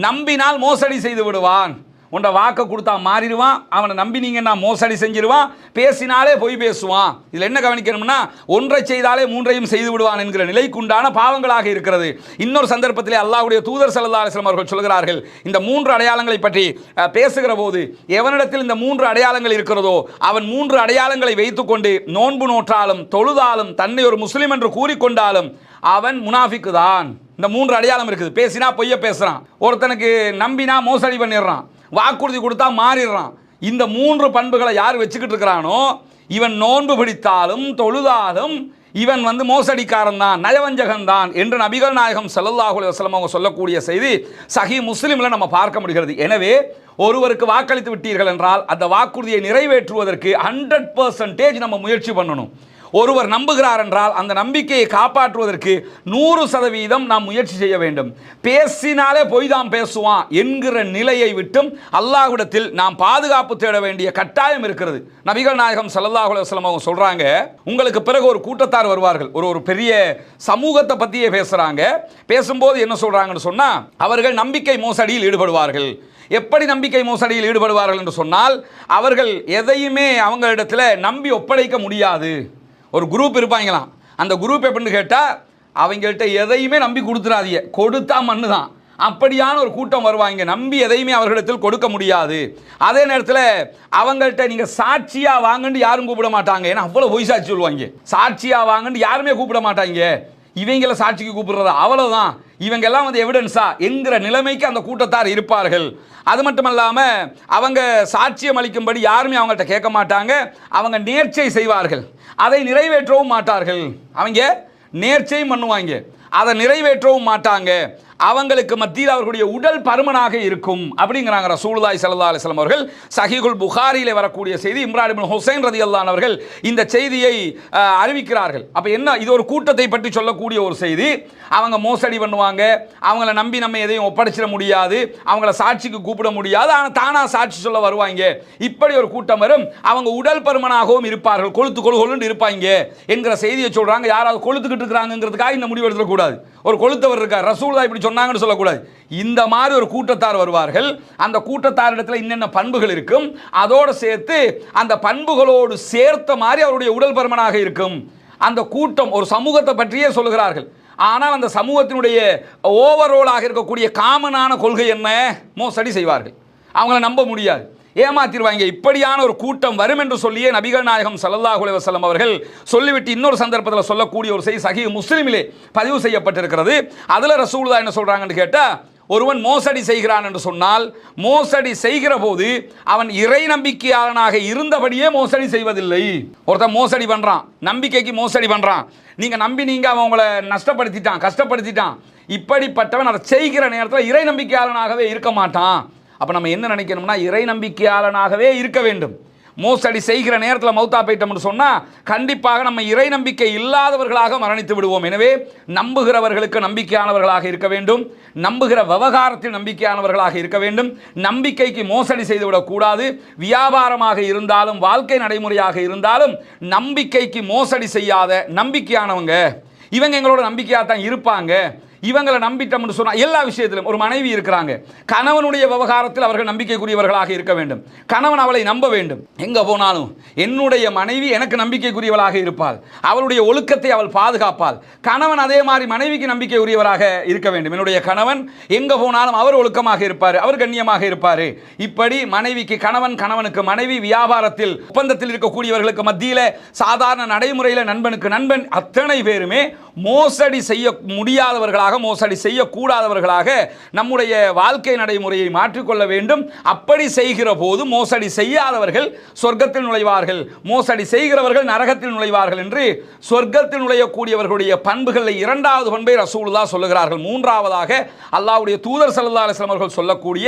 நம்பினால் மோசடி செய்து விடுவான். உன்னை வாக்கை கொடுத்தா மாறிடுவான், அவனை நம்பினீங்கன்னா மோசடி செஞ்சிருவான், பேசினாலே பொய் பேசுவான். இதில் என்ன கவனிக்கணும்னா, ஒன்றை செய்தாலே 3ஐயும் செய்து விடுவான் என்கிற நிலைக்குண்டான பாவங்களாக இருக்கிறது. இன்னொரு சந்தர்ப்பத்திலே அல்லாஹ்வுடைய தூதர் ஸல்லல்லாஹு அலைஹி வஸல்லம் அவர்கள் சொல்கிறார்கள், இந்த 3 அடையாளங்களை பற்றி பேசுகிற போது, எவனிடத்தில் இந்த 3 அடையாளங்கள் இருக்கிறதோ அவன் 3 அடையாளங்களை வைத்துக்கொண்டு நோன்பு நோற்றாலும், தொழுதாலும், தன்னை ஒரு முஸ்லிம் என்று கூறிக்கொண்டாலும் அவன் முனாஃபிக்கு தான். இந்த 3 அடையாளம் இருக்குது. பேசினா பொய்ய பேசுகிறான், ஒருத்தனுக்கு நம்பினா மோசடி பண்ணிடுறான், வாக்குறுதி கொடுத்தா மாறிடுறான். இந்த 3 பண்புகளை யார் வச்சுக்கிட்டு இருக்கிறானோ இவன் நோன்பு பிடித்தாலும் தொழுதாலும் இவன் மோசடிக்காரன் தான், நயவஞ்சகன் தான் என்று நபிகள் நாயகம் ஸல்லல்லாஹு அலைஹி வஸல்லம் அவங்க சொல்லக்கூடிய செய்தி சஹீஹ் முஸ்லிமில் நம்ம பார்க்க முடிகிறது. எனவே ஒருவருக்கு வாக்களித்து விட்டீர்கள் என்றால் அந்த வாக்குறுதியை நிறைவேற்றுவதற்கு 100% நம்ம முயற்சி பண்ணணும். ஒருவர் நம்புகிறார் என்றால் அந்த நம்பிக்கையை காப்பாற்றுவதற்கு 100% நாம் முயற்சி செய்ய வேண்டும். பேசினாலே பொய் தான் பேசுவான் என்கிற நிலையை விட்டும் அல்லாஹ்விடத்தில் நாம் பாதுகாப்பு தேட வேண்டிய கட்டாயம் இருக்கிறது. நபிகள் நாயகம் ஸல்லல்லாஹு அலைஹி வஸல்லம் அவங்க சொல்றாங்க, உங்களுக்கு பிறகு ஒரு கூட்டத்தார் வருவார்கள், ஒரு பெரிய சமூகத்தை பற்றியே பேசுறாங்க. பேசும்போது என்ன சொல்றாங்கன்னு சொன்னா, அவர்கள் நம்பிக்கை மோசடியில் ஈடுபடுவார்கள். எப்படி நம்பிக்கை மோசடியில் ஈடுபடுவார்கள் என்று சொன்னால், அவர்கள் எதையுமே அவங்களிடத்தில் நம்பி ஒப்படைக்க முடியாது. ஒரு குரூப் இருப்பாங்களாம், அந்த குரூப் எப்படின்னு கேட்டால் அவங்கள்ட்ட எதையுமே நம்பி கொடுத்துடாதீங்க, கொடுத்தா மண்ணு தான். அப்படியான ஒரு கூட்டம் வருவாங்க, நம்பி எதையுமே அவர்களிடத்தில் கொடுக்க முடியாது. அதே நேரத்தில் அவங்கள்ட்ட நீங்கள் சாட்சியாக வாங்கன்னு யாரும் கூப்பிட மாட்டாங்க, ஏன்னா அவ்வளோ பொய் சாட்சி சொல்லுவாங்க. சாட்சியாக வாங்கன்னு யாருமே கூப்பிட மாட்டாங்க, இவங்கள சாட்சிக்கு கூப்பிடுறதா அவ்வளோதான், இவங்க எல்லாம் எவிடன்ஸா என்கிற நிலைமைக்கு அந்த கூட்டத்தார் இருப்பார்கள். அது மட்டும் இல்லாமல் அவங்க சாட்சியம் அளிக்கும்படி யாருமே அவங்கள்ட்ட கேட்க மாட்டாங்க. அவங்க நேர்ச்சை செய்வார்கள், அதை நிறைவேற்றவும் மாட்டார்கள். அவங்க நேர்ச்சையும் பண்ணுவாங்க, அதை நிறைவேற்றவும் மாட்டாங்க. அவங்களுக்கு மத்தியில் அவர்களுடைய உடல் பருமனாக இருக்கும் அப்படிங்கிறாங்க ரசூலுல்லாஹி ஸல்லல்லாஹு அலைஹி வஸல்லம் அவர்கள். சஹீஹுல் புகாரியிலே வரக்கூடிய செய்தி, இம்ரான் இப்னு ஹுசைன் ரலியல்லாஹு அன்ஹு அவர்கள் இந்த செய்தியை அறிவிக்கிறார்கள். அப்போ என்ன, இது ஒரு கூட்டத்தை பற்றி சொல்லக்கூடிய ஒரு செய்தி. அவங்க மோசடி பண்ணுவாங்க, அவங்கள நம்பி நம்ம எதையும் ஒப்படைச்சிட முடியாது, அவங்கள சாட்சிக்கு கூப்பிட முடியாது, ஆனால் தானா சாட்சி சொல்ல வருவாங்க. இப்படி ஒரு கூட்டம் வரும். அவங்க உடல் பருமனாகவும் இருப்பார்கள், கொழுந்து இருப்பாங்க என்கிற செய்தியை சொல்றாங்க. யாராவது கொழுத்துக்கிட்டு இருக்கிறாங்கிறதுக்காக இந்த முடிவு எடுத்துக்கூடாது. ஒரு கொழுத்தவர் இருக்கார், ரசூலுல்லாஹ் இப்படி சொன்னாங்கன்னு சொல்லக்கூடாது. இந்த மாதிரி ஒரு கூட்டத்தார் வருவார்கள். அந்த கூட்டத்தாரிடத்தில் என்னென்ன பண்புகள் இருக்கும், அதோடு சேர்த்து அந்த பண்புகளோடு சேர்த்த மாதிரி அவருடைய உடல் பருமனாக இருக்கும். அந்த கூட்டம் ஒரு சமூகத்தை பற்றியே சொல்லுகிறார்கள். ஆனால் அந்த சமூகத்தினுடைய ஓவரோலாக இருக்கக்கூடிய காமனான கொள்கை என்ன, மோசடி செய்வார்கள், அவங்கள நம்ப முடியாது, ஏமாத்திடுவாங்க. இப்படியான ஒரு கூட்டம் வரும் என்று சொல்லியே நபிகள் நாயகம் ஸல்லல்லாஹு அலைஹி வஸல்லம் அவர்கள் சொல்லிவிட்டு இன்னொரு சந்தர்ப்பத்தில் சொல்லக்கூடிய ஒரு செய்தி சஹீஹ் முஸ்லிமிலே பதிவு செய்யப்பட்டிருக்கிறது. அதில் ரசூலுல்லாஹ் என்ன சொல்றாங்கன்னு கேட்டால், ஒருவன் மோசடி செய்கிறான் என்று சொன்னால், மோசடி செய்கிற போது அவன் இறை நம்பிக்கையாளனாக இருந்தபடியே மோசடி செய்வதில்லை. ஒருத்தன் மோசடி பண்றான், நம்பிக்கைக்கு மோசடி பண்றான், நீங்க நம்பினீங்க, அவன் உங்களை நஷ்டப்படுத்திட்டான், கஷ்டப்படுத்திட்டான். இப்படிப்பட்டவன் அதை செய்கிற நேரத்தில் இறை நம்பிக்கையாளனாகவே இருக்க மாட்டான். அப்போ நம்ம என்ன நினைக்கணும்னா, இறை நம்பிக்கையாளனாகவே இருக்க வேண்டும். மோசடி செய்கிற நேரத்தில் மௌத்தா போயிட்டோம்னு சொன்னால் கண்டிப்பாக நம்ம இறை நம்பிக்கை இல்லாதவர்களாக மரணித்து விடுவோம். எனவே நம்புகிறவர்களுக்கு நம்பிக்கையானவர்களாக இருக்க வேண்டும், நம்புகிற விவகாரத்தில் நம்பிக்கையானவர்களாக இருக்க வேண்டும், நம்பிக்கைக்கு மோசடி செய்துவிடக்கூடாது. வியாபாரமாக இருந்தாலும் வாழ்க்கை நடைமுறையாக இருந்தாலும் நம்பிக்கைக்கு மோசடி செய்யாத நம்பிக்கையானவங்க, இவங்க எங்களோட நம்பிக்கையாக தான் இருப்பாங்க. இவங்களை நம்பிட்டோம்னு சொன்னால் எல்லா விஷயத்திலும், ஒரு மனைவி இருக்கிறாங்க, கணவனுடைய விவகாரத்தில் அவர்கள் நம்பிக்கைக்குரியவர்களாக இருக்க வேண்டும். கணவன் அவளை நம்ப வேண்டும். எங்கே போனாலும் என்னுடைய மனைவி எனக்கு நம்பிக்கைக்குரியவளாக இருப்பாள், அவளுடைய ஒழுக்கத்தை அவள் பாதுகாப்பாள். கணவன் அதே மாதிரி மனைவிக்கு நம்பிக்கை உரியவராக இருக்க வேண்டும். என்னுடைய கணவன் எங்கே போனாலும் அவர் ஒழுக்கமாக இருப்பார், அவர் கண்ணியமாக இருப்பார். இப்படி மனைவிக்கு கணவன், கணவனுக்கு மனைவி, வியாபாரத்தில் ஒப்பந்தத்தில் இருக்கக்கூடியவர்களுக்கு மத்தியில், சாதாரண நடைமுறையில் நண்பனுக்கு நண்பன், அத்தனை பேருமே மோசடி செய்ய முடியாதவர்களாக, மோசடி செய்யக்கூடாதவர்களாக நம்முடைய வாழ்க்கை நடைமுறையை மாற்றிக்கொள்ள வேண்டும். அப்படி செய்கிற போது மோசடி செய்யாதவர்கள் சொர்க்கத்தில் நுழைவார்கள், மோசடி செய்கிறவர்கள் நரகத்தில் நுழைவார்கள் என்று சொர்க்கத்தில் நுழையக்கூடியவர்களுடைய பண்புகளில் 2வது பண்பை ரசூலுல்லாஹ் சொல்லுகிறார்கள். 3வதாக அல்லாஹ்வுடைய தூதர் ஸல்லல்லாஹு அலைஹி வஸல்லம் அவர்கள் சொல்லக்கூடிய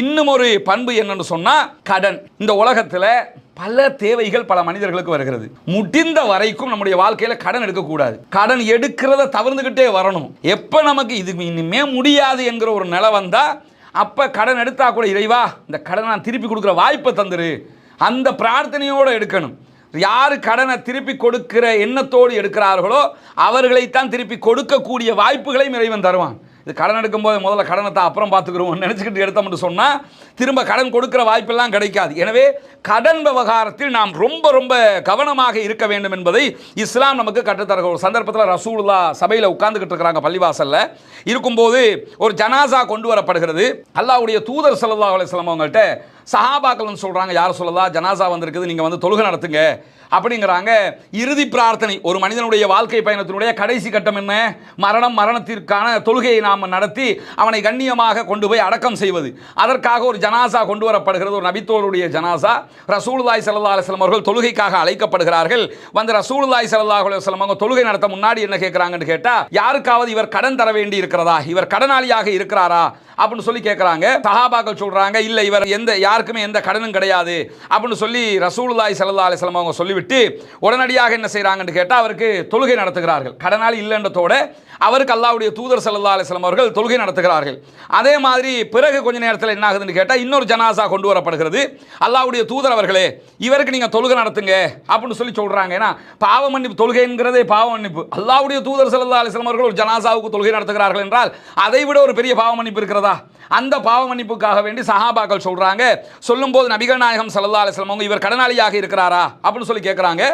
இன்னும் ஒரு பண்பு என்னன்னு சொன்னா, கடன். இந்த உலகத்தில் பல தேவைகள் பல மனிதர்களுக்கு வருகிறது. முடிந்த வரைக்கும் நம்முடைய வாழ்க்கையில் கடன் எடுக்கக்கூடாது. கடன் எடுக்கிறத தவிர்த்துக்கிட்டே வரணும். எப்போ நமக்கு இது இனிமே முடியாது என்கிற ஒரு நிலை வந்தால் அப்போ கடன் எடுத்தா கூட, இறைவா இந்த கடனை நான் திருப்பி கொடுக்குற வாய்ப்பை தந்துரு, அந்த பிரார்த்தனையோடு எடுக்கணும். யார் கடனை திருப்பி கொடுக்கிற எண்ணத்தோடு எடுக்கிறார்களோ அவர்களைத்தான் திருப்பி கொடுக்கக்கூடிய வாய்ப்புகளையும் இறைவன் தருவான். இது கடன் எடுக்கும்போது முதல்ல கடனை தான் அப்புறம் பார்த்துக்கிறோம் நினச்சிக்கிட்டு எடுத்தோம்னு சொன்னால் திரும்ப கடன் கொடுக்குற வாய்ப்பெல்லாம் கிடைக்காது. எனவே கடன் விவகாரத்தில் நாம் ரொம்ப ரொம்ப கவனமாக இருக்க வேண்டும் என்பதை இஸ்லாம் நமக்கு கற்றுத்தர. ஒரு சந்தர்ப்பத்தில் ரசூலுல்லாஹ் சபையில் உட்கார்ந்துக்கிட்டு இருக்கிறாங்க, பள்ளிவாசலில் இருக்கும்போது ஒரு ஜனாசா கொண்டு வரப்படுகிறது. அல்லாஹ்வுடைய தூதர் ஸல்லல்லாஹு அலைஹி வஸல்லம் அவங்கள்ட்ட சஹாபாக்கள் சொல்கிறாங்க, யார் சொல்லலாம், ஜனாசா வந்திருக்குது, நீங்கள் தொழுகை நடத்துங்க அப்படிங்கிறாங்க. இறுதி பிரார்த்தனை, ஒரு மனிதனுடைய வாழ்க்கை பயணத்தினுடைய கடைசி கட்டம் என்ன? மரணத்திற்கான தொழுகையை நாம் நடத்தி அவனை கண்ணியமாக கொண்டு போய் அடக்கம் செய்வது. அதற்காக ஒரு ஜனாசா கொண்டு வரப்படுகிறது, ஒரு நபித்தோருடைய ஜனாசா. ரசூலுல்லாஹி ஸல்லல்லாஹு அலைஹி வஸல்லம் அவர்கள் தொழுகைக்காக அழைக்கப்படுகிறார்கள். வந்து ரசூலுல்லாஹி ஸல்லல்லாஹு அலைஹி வஸல்லம் அவங்க தொழுகை நடத்த முன்னாடி என்ன கேட்கிறாங்கன்னு கேட்டா, யாருக்காவது இவர் கடன் தர வேண்டி இருக்கிறதா, இவர் கடனாளியாக இருக்கிறாரா அப்படின்னு சொல்லி கேட்கிறாங்க. சஹாபாக்கள் சொல்றாங்க, இல்ல இவர் யாருக்குமே எந்த கடனும் கிடையாது அப்படின்னு சொல்லி ரசூலுல்லாஹி ஸல்லல்லாஹு அலைஹி வஸல்லம் அவங்க சொல்லிவிட்டு உடனடியாக என்ன செய்றாங்கன்னு கேட்டா, அவருக்கு தொழுகை நடத்துகிறார்கள். கடனாளி இல்லைன்றதோட அவருக்கு அல்லாஹ்வுடைய தூதர் ஸல்லல்லாஹு அலைஹி வஸல்லம் அவர்கள் தொழுகை நடத்துகிறார்கள். அதே மாதிரி பிறகு கொஞ்ச நேரத்தில் என்ன ஆகுதுன்னு கேட்டா, இன்னொரு ஜனாசா கொண்டு வரப்படுகிறது. அல்லாஹ்வுடைய தூதர் அவர்களே, இவருக்கு நீங்க தொழுகை நடத்துங்க அப்படின்னு சொல்லி சொல்றாங்க. ஏன்னா பாவ மன்னிப்பு, தொழுகைங்கிறதே பாவ மன்னிப்பு. அல்லாஹ்வுடைய தூதர் ஸல்லல்லாஹு அலைஹி வஸல்லம் அவர்கள் ஒரு ஜனாசாவுக்கு தொழுகை நடத்துகிறார்கள் என்றால் அதை விட ஒரு பெரிய பாவ மன்னிப்பு இருக்கிறதா? அந்த பாவ மன்னிப்புக்காக வேண்டி சஹாபாக்கள் சொல்றாங்க. சொல்லும்போது நபிகள் நாயகம் ஸல்லல்லாஹு அலைஹி வஸல்லம் இவர் கடனாளியாக இருக்கிறாரா அப்படின்னு சொல்லி கேட்கிறாங்க.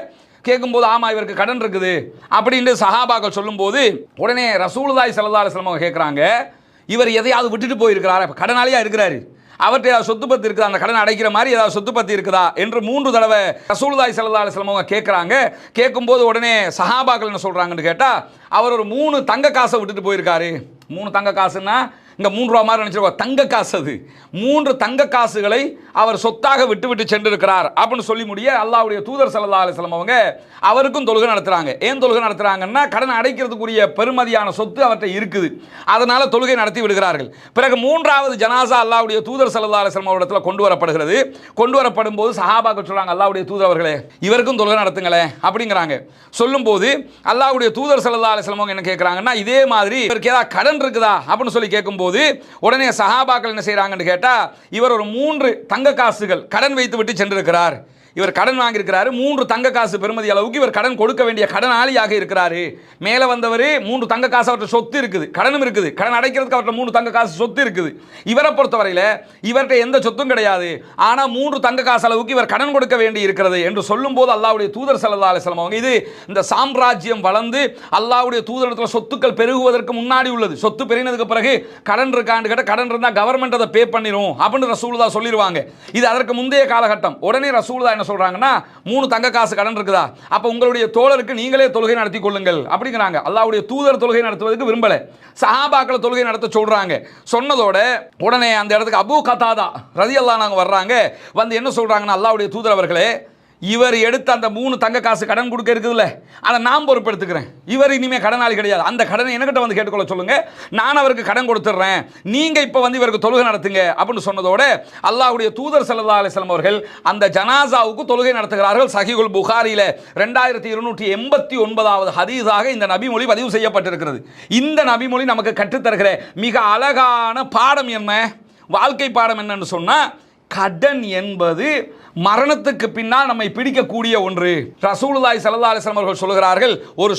கேட்கும்போது ஆமா இவருக்கு கடன் இருக்குது அப்படின்னு சஹாபாக்கள் சொல்லும்போது உடனே ரசூலுல்லாஹி ஸல்லல்லாஹு அலைஹி வஸல்லம் கேட்குறாங்க, இவர் எதையாவது விட்டுட்டு போயிருக்கிறாரா? கடனாளியாக இருக்கிறாரு, அவர்கிட்ட ஏதாவது சொத்து பத்து இருக்குதா, அந்த கடன் அடைக்கிற மாதிரி ஏதாவது சொத்து பத்து இருக்குதா என்று 3 தடவை ரசூலுல்லாஹி ஸல்லல்லாஹு அலைஹி வஸல்லம் கேட்குறாங்க. கேட்கும்போது உடனே சஹாபாக்கள் என்ன சொல்கிறாங்கன்னு கேட்டால், அவர் ஒரு 3 தங்க காசை விட்டுட்டு போயிருக்காரு. 3 தங்க காசுன்னா இங்கே 3 ரூபா மாதிரி நினச்சிருக்கோம், தங்க காசு. அது 3 தங்க காசுகளை அவர் சொத்தாக விட்டு சென்றிருக்கிறார் அப்படின்னு சொல்லி முடிய அல்லாஹ்வுடைய தூதர் ஸல்லல்லாஹு அலைஹி வஸல்லம் அவங்க அவருக்கும் தொழுகை நடத்துகிறாங்க. ஏன் தொழுகை நடத்துகிறாங்கன்னா, கடன் அடைக்கிறதுக்குரிய பெருமதியான சொத்து அவர்கிட்ட இருக்குது, அதனால தொழுகை நடத்தி விடுகிறார்கள். பிறகு 3வது ஜனாசா அல்லாஹ்வுடைய தூதர் ஸல்லல்லாஹு அலைஹி வஸல்லம் அவரிடத்தில் கொண்டு வரப்படுகிறது. கொண்டு வரப்படும் போது சஹாபாக்கள் சொல்றாங்க, அல்லாஹ்வுடைய தூதர் அவர்களே இவருக்கும் தொழுகை நடத்துங்களேன் அப்படிங்கிறாங்க. சொல்லும்போது அல்லாஹ்வுடைய தூதர் ஸல்லல்லாஹு அலைஹி வஸல்லம் என்ன கேட்குறாங்கன்னா, இதே மாதிரி இவருக்கு ஏதாவது கடன் இருக்குதா அப்படின்னு சொல்லி கேட்கும்போது உடனே சஹாபாக்கள் என்ன செய்றாங்கன்னு கேட்டா, இவர் ஒரு 3 தங்க காசுகள் கடன் வைத்து விட்டு சென்றிருக்கிறார். இவர் கடன் வாங்கியிருக்கிறாரு, 3 தங்க காசு பெறுமதி அளவுக்கு இவர் கடன் கொடுக்க வேண்டிய கடனாளியாக இருக்கிறாரு. மேலே வந்தவர் 3 தங்க காசு அவர்கிட்ட சொத்து இருக்குது, கடனும் இருக்குது, கடன் அடைக்கிறதுக்கு அவர்கிட்ட 3 தங்க காசு சொத்து இருக்குது. இவரை பொறுத்தவரையில் இவர்கிட்ட எந்த சொத்தும் கிடையாது, ஆனால் 3 தங்க காசு அளவுக்கு இவர் கடன் கொடுக்க வேண்டி இருக்கிறது என்று சொல்லும்போது அல்லாஹ்வுடைய தூதர் ஸல்லல்லாஹு அலைஹி வஸல்லம் அவங்க, இது இந்த சாம்ராஜ்யம் வளர்ந்து அல்லாஹ்வுடைய தூதரிடத்தில் சொத்துக்கள் பெருகுவதற்கு முன்னாடி உள்ளது. சொத்து பெருகினதுக்கு பிறகு கடன் இருக்கான்னு கேட்டால், கடன் இருந்தால் கவர்மெண்ட் அதை பே பண்ணிடும் அப்படின்னு ரசூலுல்லாஹ் சொல்லிடுவாங்க. இது அதற்கு முந்தைய காலகட்டம். உடனே ரசூலுல்லாஹ் என்ன சொல்றாங்கன்னா, 3 தங்க காசு கடன் இருக்குதா, அப்ப உங்களுடைய தோழருக்கு நீங்களே தொழுகை நடத்தி கொள்ளுங்கள் அப்படிங்கிறாங்க. அல்லாஹ்வுடைய தூதர் தொழுகை நடத்துவதற்கு விரும்பல, சஹாபாக்களை தொழுகை நடத்த சொல்றாங்க. சொன்னதோட உடனே அந்த இடத்துக்கு அபூ கதாதா ரலியல்லாஹு அன்ஹு வர்றாங்க. வந்து என்ன சொல்றாங்கன்னா, அல்லாஹ்வுடைய தூதர் அவர்களே, இவர் எடுத்த அந்த 3 தங்க காசு கடன் கொடுக்க இருக்குதுல்ல, அதை நான் பொறுப்பெடுத்துக்கிறேன். இவர் இனிமேல் கடனாளி கிடையாது, அந்த கடனை என்கிட்ட வந்து கேட்டுக்கொள்ள சொல்லுங்க, நான் அவருக்கு கடன் கொடுத்துட்றேன், நீங்க இப்போ வந்து இவருக்கு தொழுகை நடத்துங்க அப்படின்னு சொன்னதோட அல்லாஹ்வுடைய தூதர் ஸல்லல்லாஹு அலைஹி வஸல்லம் அவர்கள் அந்த ஜனாசாவுக்கு தொழுகை நடத்துகிறார்கள். சஹீஹுல் புகாரியில 2289வது ஹதீஸாக இந்த நபிமொழி பதிவு செய்யப்பட்டிருக்கிறது. இந்த நபிமொழி நமக்கு கற்றுத்தருகிற மிக அழகான பாடம் என்ன, வாழ்க்கை பாடம் என்னன்னு சொன்னா, கடன் என்பது மரணத்துக்கு பின்னால் நம்மை பிடிக்கக்கூடிய ஒன்று. ரசூலுல்லாஹி ஸல்லல்லாஹு அலைஹி வஸல்லம் அவர்கள் சொல்கிறார்கள், ஒரு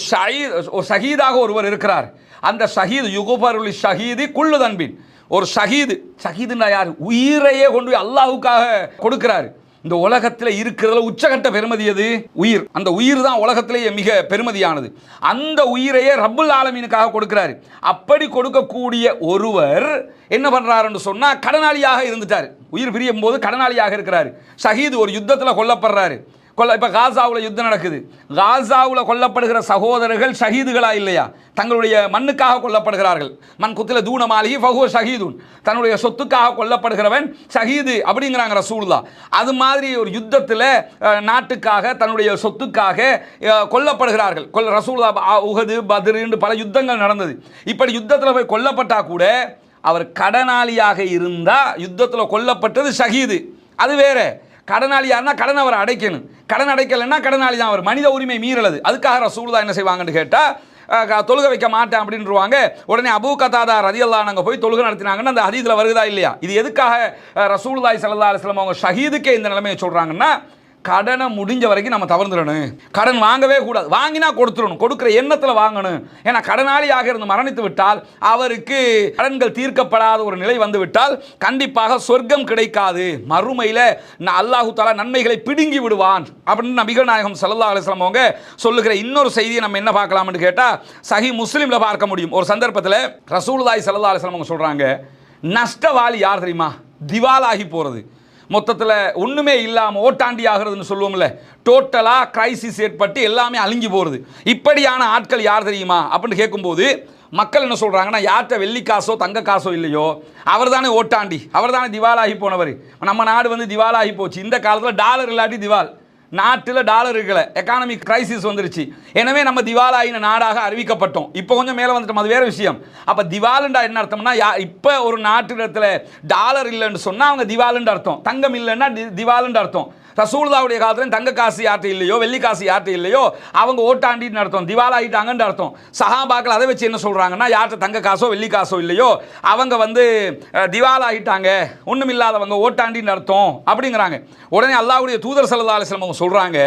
ஷஹீதாக ஒருவர் இருக்கிறார். அந்த ஷஹீத் யுகுபருல் ஷஹீதி குல்லு தன்பின், ஒரு ஷஹீதுன்னா யார்? உயிரையே கொண்டு அல்லாஹ்வுக்காக கொடுக்கிறார். இந்த உலகத்தில் இருக்கிறதுல உச்சகட்ட பெருமதி எது? உயிர். அந்த உயிர் தான் உலகத்திலேயே மிக பெருமதியானது. அந்த உயிரையே ரப்புல் ஆலமீனுக்காக கொடுக்கிறாரு. அப்படி கொடுக்கக்கூடிய ஒருவர் என்ன பண்றாருன்னு சொன்னா, கடனாளியாக இருந்துட்டார். உயிர் பிரியும் போது கடனாளியாக இருக்கிறார். ஷஹீது ஒரு யுத்தத்தில் கொல்லப்படுறாரு. இப்போ காசாவில் யுத்தம் நடக்குது. காசாவில் கொல்லப்படுகிற சகோதரர்கள் ஷஹீதுகளா இல்லையா? தங்களுடைய மண்ணுக்காக கொல்லப்படுகிறார்கள். மன் குத்தில தூன மாலிஹி ஃபஹுவ ஷஹீதுன், தன்னுடைய சொத்துக்காக கொல்லப்படுகிறவன் ஷஹீது அப்படிங்கிறாங்க ரசூலுல்லாஹ். அது மாதிரி ஒரு யுத்தத்தில் நாட்டுக்காக தன்னுடைய சொத்துக்காக கொல்லப்படுகிறார்கள். ரசூலுல்லாஹ் உஹது பத்ர் என்று பல யுத்தங்கள் நடந்தது. இப்படி யுத்தத்தில் போய் கொல்லப்பட்டா கூட அவர் கடனாளியாக இருந்தால் யுத்தத்தில் கொல்லப்பட்டது ஷஹீது, அது வேற. கடனாளியார்னா கடன் அவர் அடைக்கணும், கடன் அடைக்கலைன்னா கடனாளி தான் அவர். மனித உரிமை மீறலது. அதுக்காக ரசூலுல்லாஹ் என்ன செய்வாங்கன்னு கேட்டால், தொழுகை வைக்க மாட்டேன் அப்படின்றாங்க. உடனே அபூ கதாதா ரலியல்லாஹு அன்ஹு போய் தொழுகை நடத்தினாங்கன்னு அந்த ஹதீஸ்ல வருதா இல்லையா? இது எதுக்காக ரசூலுல்லாஹி ஸல்லல்லாஹு அலைஹி வஸல்லம் அவங்க ஷஹீதுக்கே இந்த நிலைமையை சொல்றாங்கன்னா, கடனை முடிஞ்ச வரைக்கும் நம்ம தவிர்த்துடணும். கடன் வாங்கவே கூடாது, வாங்கினா கொடுத்துடணும், கொடுக்குற எண்ணத்தில் வாங்கணும். ஏன்னா கடனாளியாக இருந்து மரணித்து விட்டால் அவருக்கு கடன்கள் தீர்க்கப்படாத ஒரு நிலை வந்து விட்டால் கண்டிப்பாக சொர்க்கம் கிடைக்காது, மறுமையில் அல்லாஹு தஆலா நன்மைகளை பிடுங்கி விடுவான் அப்படின்னு நபிகள் நாயகம் ஸல்லல்லாஹு அலைஹி வஸல்லம் அவங்க சொல்லுகிற இன்னொரு செய்தியை நம்ம என்ன பார்க்கலாம்னு கேட்டால், சஹீஹ் முஸ்லிமில் பார்க்க முடியும். ஒரு சந்தர்ப்பத்தில் ரசூலுல்லாஹி ஸல்லல்லாஹு அலைஹி வஸல்லம் அவங்க சொல்கிறாங்க, நஷ்டவாளி யார் தெரியுமா? திவாலாகி போகிறது. மொத்தத்தில் ஒன்றுமே இல்லாமல் ஓட்டாண்டி ஆகிறதுன்னு சொல்லுவோம்ல, டோட்டலாக கிரைசிஸ் ஏற்பட்டு எல்லாமே அழிஞ்சு போகிறது. இப்படியான ஆட்கள் யார் தெரியுமா அப்படின்னு கேட்கும்போது மக்கள் என்ன சொல்கிறாங்கன்னா, யார்கிட்ட வெள்ளி காசோ தங்க காசோ இல்லையோ அவர் தானே ஓட்டாண்டி, அவர் தானே திவாலாகி போனவர். நம்ம நாடு வந்து திவாலாகி போச்சு. இந்த காலத்தில் டாலர் இல்லாட்டி திவால், நாட்டில் டாலர் இருக்கல, எக்கானமிக் கிரைசிஸ் வந்துருச்சு. எனவே நம்ம திவாலாயின நாடாக அறிவிக்கப்பட்டோம். இப்போ கொஞ்சம் மேலே வந்துட்டோம், அது வேறு விஷயம். அப்போ திவாலுண்டா என்ன அர்த்தம்னா, இப்போ ஒரு நாட்டிடத்தில் டாலர் இல்லைன்னு சொன்னால் அவங்க திவாலுன்ற அர்த்தம், தங்கம் இல்லைன்னா திவாலுன்ற அர்த்தம். ரசூலுல்லாஹ்வுடைய காலத்தில் தங்க காசு யார்ட்ட இல்லையோ வெள்ளி காசு யார்ட்ட இல்லையோ அவங்க ஓட்டாண்டின்னு அர்த்தம், திவாலாயிட்டாங்கன்னு அர்த்தம். சஹாபாக்கள் அதை வச்சு என்ன சொல்கிறாங்கன்னா, யார்கிட்ட தங்க காசோ வெள்ளி காசோ இல்லையோ அவங்க வந்து திவாலாயிட்டாங்க, ஒன்றும் இல்லாதவங்க ஓட்டாண்டின்னு அர்த்தம் அப்படிங்கிறாங்க. உடனே அல்லாஹ்வுடைய தூதர் ஸல்லல்லாஹு அலைஹி வஸல்லம் அவங்க சொல்கிறாங்க,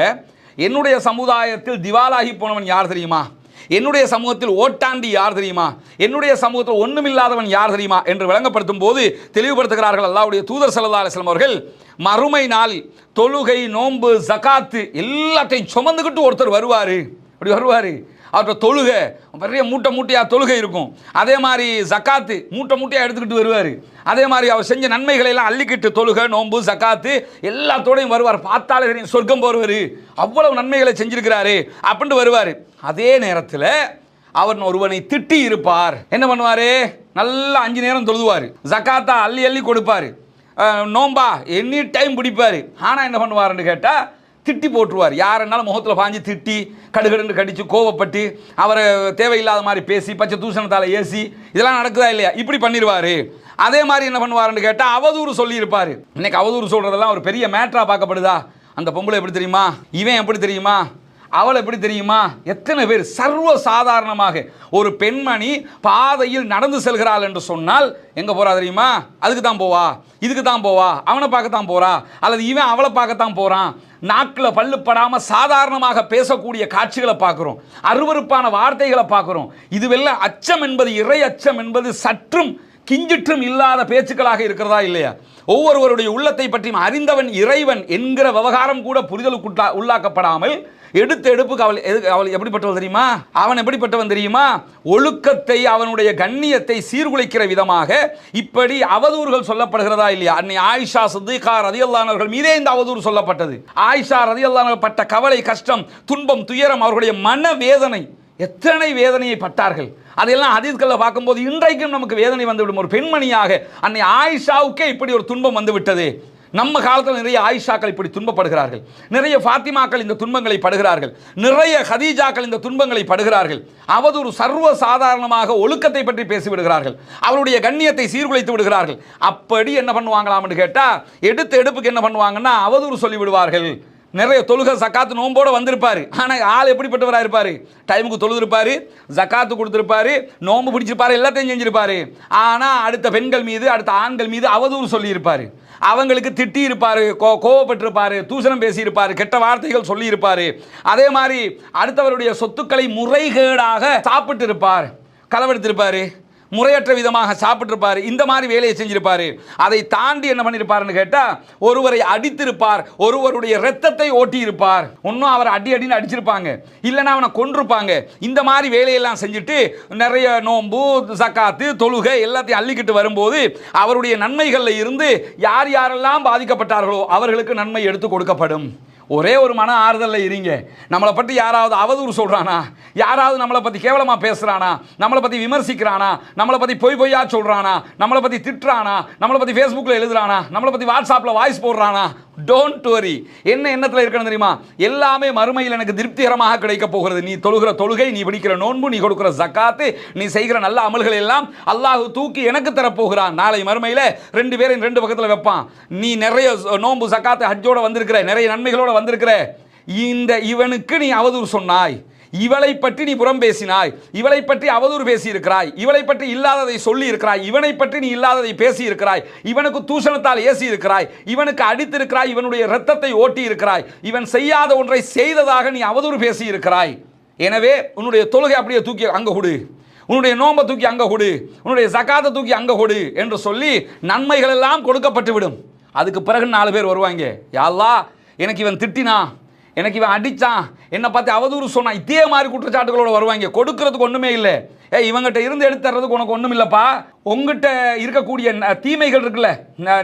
என்னுடைய சமுதாயத்தில் திவாலாகி போனவன் யார் தெரியுமா, என்னுடைய சமூகத்தில் ஓட்டாண்டி யார் தெரியுமா, என்னுடைய சமூகத்தில் ஒன்றுமில்லாதவன் யார் தெரியுமா என்று விளங்கப்படுத்தும் போது தெளிவுபடுத்துகிறார்கள் அல்லாஹ்வுடைய தூதர் ஸல்லல்லாஹு அலைஹி வஸல்லம் அவர்கள், மறுமை நாள் தொழுகை நோன்பு ஜகாத்து எல்லாத்தையும் சுமந்துக்கிட்டு ஒருத்தர் வருவார். அப்படி வருவார், அவர்கிட்ட தொழுகை பெரிய மூட்டையாக தொழுகை இருக்கும், அதே மாதிரி ஜக்காத்து மூட்டையாக எடுத்துக்கிட்டு வருவார், அதே மாதிரி அவர் செஞ்ச நன்மைகளை எல்லாம் அள்ளிக்கிட்டு தொழுகை நோன்பு ஜக்காத்து எல்லாத்தோடையும் வருவார். பார்த்தாலே சொர்க்கம் போடுவார், அவ்வளவு நன்மைகளை செஞ்சிருக்கிறாரு அப்படின்ட்டு வருவார். அதே நேரத்தில் அவர் ஒருவனை திட்டி இருப்பார். என்ன பண்ணுவார், நல்லா 5 நேரம் தொழுதுவார், ஜக்காத்தா அள்ளி அள்ளி கொடுப்பார், நோம்பா எனி டைம் பிடிப்பார். ஆனால் என்ன பண்ணுவார்னு கேட்டால் திட்டி போட்டுருவார். யாருன்னாலும் முகத்தில் பாஞ்சு திட்டி கடுகடுன்னு கடித்து கோவப்பட்டு அவரை தேவையில்லாத மாதிரி பேசி பச்சை தூசணத்தால் ஏசி இதெல்லாம் நடக்குதா இல்லையா, இப்படி பண்ணிடுவார். அதே மாதிரி என்ன பண்ணுவாருன்னு கேட்டால் அவதூறு சொல்லியிருப்பார். இன்னைக்கு அவதூறு சொல்கிறதெல்லாம் ஒரு பெரிய மேட்டராக பார்க்கப்படுதா. அந்த பொம்பளை எப்படி தெரியுமா, இவன் எப்படி தெரியுமா, அவள் எப்படி தெரியுமா, எத்தனை பேர் சர்வ சாதாரணமாக ஒரு பெண்மணி பாதையில் நடந்து செல்கிறாள் என்று சொன்னால் எங்கே போகிறா தெரியுமா, அதுக்கு தான் போவா, இதுக்கு தான் போவா, அவனை பார்க்கத்தான் போகிறா, அல்லது இவன் அவளை பார்க்கத்தான் போகிறான். நாக்கில் பல்லுப்படாமல் சாதாரணமாக பேசக்கூடிய காட்சிகளை பார்க்குறோம், அருவருப்பான வார்த்தைகளை பார்க்குறோம். இதுவெல்லாம் அச்சம் என்பது, இறை அச்சம் என்பது சற்றும் கிஞ்சிற்றும் இல்லாத பேச்சுக்களாக இருக்கிறதா இல்லையா. ஒவ்வொருவருடைய உள்ளத்தை பற்றியும் அறிந்தவன் இறைவன் என்கிற விவகாரம் கூட புரிதலுக்கு உள்ளாக்கப்படாமல் எடுத்த எடுப்புக்கு அவள் எப்படிப்பட்டவள் தெரியுமா, அவன் எப்படிப்பட்டவன் தெரியுமா, ஒழுக்கத்தை அவனுடைய கண்ணியத்தை சீர்குலைக்கிற விதமாக இப்படி அவதூறுகள் சொல்லப்படுகிறதா இல்லையா. அன்னை ஆயிஷா சித்திகா ரலியல்லாஹு அன்ஹா மீதே இந்த அவதூறு சொல்லப்பட்டது. ஆயிஷா ரலியல்லாஹு அன்ஹா பட்ட கவலை, கஷ்டம், துன்பம், துயரம், அவர்களுடைய மன வேதனை, எத்தனை வேதனையை பட்டார்கள். அதெல்லாம் ஹதீஸ்களில் பார்க்கும்போது இன்றைக்கும் நமக்கு வேதனை வந்துவிடும். ஒரு பெண்மணியாக அன்னை ஆயிஷாவுக்கே இப்படி ஒரு துன்பம் வந்து விட்டது. நம்ம காலத்தில் நிறைய ஆயிஷாக்கள் இப்படி துன்பப்படுகிறார்கள், நிறைய ஃபாத்திமாக்கள் இந்த துன்பங்களை படுகிறார்கள், நிறைய ஹதீஜாக்கள் இந்த துன்பங்களை படுகிறார்கள். அவதூறு சர்வ சாதாரணமாக ஒழுக்கத்தை பற்றி பேசிவிடுகிறார்கள், அவருடைய கண்ணியத்தை சீர்குலைத்து விடுகிறார்கள். அப்படி என்ன பண்ணுவாங்களாம்னு கேட்டால் எடுத்த எடுப்புக்கு என்ன பண்ணுவாங்கன்னா அவதூறு சொல்லிவிடுவார்கள். நிறைய தொழுகை ஜக்காத்து நோம்போடு வந்திருப்பார், ஆனால் ஆள் எப்படிப்பட்டவராக இருப்பார், டைமுக்கு தொழுதிருப்பார், ஜக்காத்து கொடுத்துருப்பாரு, நோம்பு பிடிச்சிருப்பார், எல்லாத்தையும் செஞ்சிருப்பார். ஆனால் அடுத்த பெண்கள் மீது அடுத்த ஆண்கள் மீது அவதூறு சொல்லியிருப்பார், அவங்களுக்கு திட்டி இருப்பார், கோவப்பட்டிருப்பார், தூஷணம் பேசியிருப்பார், கெட்ட வார்த்தைகள் சொல்லியிருப்பார். அதே மாதிரி அடுத்தவருடைய சொத்துக்களை முறைகேடாக சாப்பிட்டு இருப்பார், களவெடுத்திருப்பார், முறையற்ற விதமாக சாப்பிட்டிருப்பார், இந்த மாதிரி வேலையை செஞ்சிருப்பார். அதை தாண்டி என்ன பண்ணியிருப்பார்னு கேட்டால் ஒருவரை அடித்திருப்பார், ஒருவருடைய இரத்தத்தை ஓட்டி இருப்பார். ஒன்றும் அவர் அடின்னு அடிச்சிருப்பாங்க, இல்லைன்னா அவனை கொன்றிருப்பாங்க. இந்த மாதிரி வேலையெல்லாம் செஞ்சுட்டு நிறைய நோன்பு ஜக்காத்து தொழுகை எல்லாத்தையும் அள்ளிக்கிட்டு வரும்போது அவருடைய நன்மைகளில் இருந்து யார் யாரெல்லாம் பாதிக்கப்பட்டார்களோ அவர்களுக்கு நன்மை எடுத்து கொடுக்கப்படும். ஒரே ஒரு மன ஆறுதலில் இருங்க. நம்மளை பற்றி யாராவது அவதூறு சொல்கிறானா, யாராவது நம்மளை பற்றி கேவலமாக பேசுகிறானா, நம்மளை பற்றி விமர்சிக்கிறானா, நம்மளை பற்றி பொய்யா சொல்கிறானா, நம்மளை பற்றி திட்டுறானா, நம்மளை பற்றி ஃபேஸ்புக்கில் எழுதுறானா, நம்மளை பற்றி வாட்ஸ்அப்பில் வாய்ஸ் போடுறானா, டோன்ட் வரி. என்ன எண்ணத்தில் இருக்கணும் தெரியுமா, எல்லாமே மறுமையில் எனக்கு திருப்திகரமாக கிடைக்க போகிறது. நீ தொழுகிற தொழுகை, நீ பிடிக்கிற நோன்பு, நீ கொடுக்கிற ஜக்காத்து, நீ செய்கிற நல்ல அமல்கள் எல்லாம் அல்லாஹ் தூக்கி எனக்கு தரப்போகிறான். நாளை மறுமையில் 2 பேரையும் 2 பக்கத்தில் வைப்பான். நீ நிறைய நோன்பு ஜக்காத்து ஹஜ்ஜோட வந்திருக்கிற, நிறைய நன்மைகளோட வந்திருக்கிற, இவனுக்கு நீ அவதூறு சொன்னாய், இவளை பற்றி நீ புறம் பேசினாய், இவளை பற்றி அவதூறு பேசி இருக்கிறாய், இவளை பற்றி இல்லாததை சொல்லி இருக்கிறாய், இவனை பற்றி நீ இல்லாததை பேசி இருக்கிறாய், இவனுக்கு தூஷணத்தால் ஏசி இருக்கிறாய், இவனுக்கு அடித்திருக்கிறாய், இவனுடைய இரத்தத்தை ஓட்டி இருக்கிறாய், இவன் செய்யாத ஒன்றை செய்ததாக நீ அவதூறு பேசி இருக்கிறாய். எனவே உன்னுடைய தொழுகை அப்படியே தூக்கி அங்கே கொடு, உன்னுடைய நோம்பை தூக்கி அங்கே கொடு, உன்னுடைய ஜகாத்தை தூக்கி அங்கே கொடு என்று சொல்லி நன்மைகள் எல்லாம் கொடுக்கப்பட்டு விடும். அதுக்கு பிறகு 4 பேர் வருவாங்க, யா அல்லாஹ் எனக்கு இவன் திட்டினா, எனக்கு இவன் அடித்தான், என்னை பார்த்து அவதூறு சொன்னா இதே மாதிரி குற்றச்சாட்டுகளோட வருவாங்க. கொடுக்கறதுக்கு ஒண்ணுமே இல்லை. இவங்கிட்ட இருந்து எடுத்துறதுக்கு உனக்கு ஒண்ணும் இல்லப்பா. உங்ககிட்ட இருக்கக்கூடிய தீமைகள் இருக்குல்ல,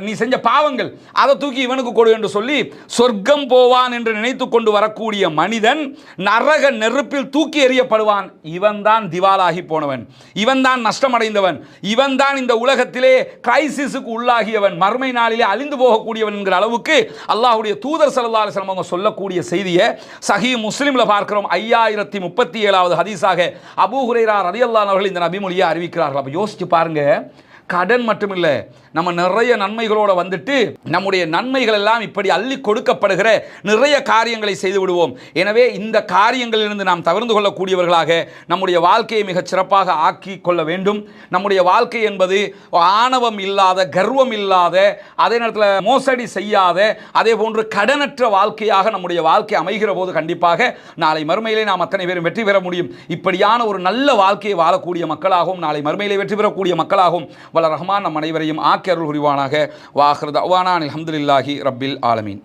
நீ செஞ்ச பாவங்கள், அதை தூக்கி இவனுக்கு கொடு என்று சொல்லி சொர்க்கம் போவான் என்று நினைத்து கொண்டு வரக்கூடிய மனிதன் நரக நெருப்பில் தூக்கி எறியப்படுவான். இவன் தான் திவாலாகி போனவன், இவன் தான் நஷ்டமடைந்தவன், இவன் தான் இந்த உலகத்திலே கிரைசிஸுக்கு உள்ளாகியவன், மறுமை நாளிலே அழிந்து போகக்கூடியவன் என்கிற அளவுக்கு அல்லாஹ்வுடைய தூதர் ஸல்லல்லாஹு அலைஹி வஸல்லம் அவங்க சொல்லக்கூடிய செய்தியை சஹீஹ் முஸ்லிம்ல பார்க்கிறோம். 5037வது ஹதீஸாக அபூ ஹுரைரா ரலியல்லாஹு அன்ஹு அவர்கள் இந்த நபிமொழியை அறிவிக்கிறார்கள். அப்ப யோசிச்சு பாருங்க, கடன் மட்டும் இல்லை, நம்ம நிறைய நன்மைகளோட வந்துட்டு நம்முடைய நன்மைகள் எல்லாம் இப்படி அள்ளி கொடுக்கப்படுகிற நிறைய காரியங்களை செய்து விடுவோம். எனவே இந்த காரியங்களிலிருந்து நாம் தவிர்த்து கொள்ளக்கூடியவர்களாக நம்முடைய வாழ்க்கையை மிகச் சிறப்பாக ஆக்கி கொள்ள வேண்டும். நம்முடைய வாழ்க்கை என்பது ஆணவம் இல்லாத, கர்வம் இல்லாத, அதே நேரத்தில் மோசடி செய்யாத, அதே போன்று கடனற்ற வாழ்க்கையாக நம்முடைய வாழ்க்கை அமைகிற போது கண்டிப்பாக நாளை மறுமையிலே நாம் அத்தனை பேரும் வெற்றி பெற முடியும். இப்படியான ஒரு நல்ல வாழ்க்கையை வாழக்கூடிய மக்களாகவும் நாளை மறுமையிலே வெற்றி பெறக்கூடிய மக்களாகவும் வல்ல ரஹ்மான் நம் அனைவரையும் ஆக்கி அருள் புரிவானாக. வாஹிரு தஅவானா அல்ஹம்துலில்லாஹி ரப்பில் ஆலமீன்.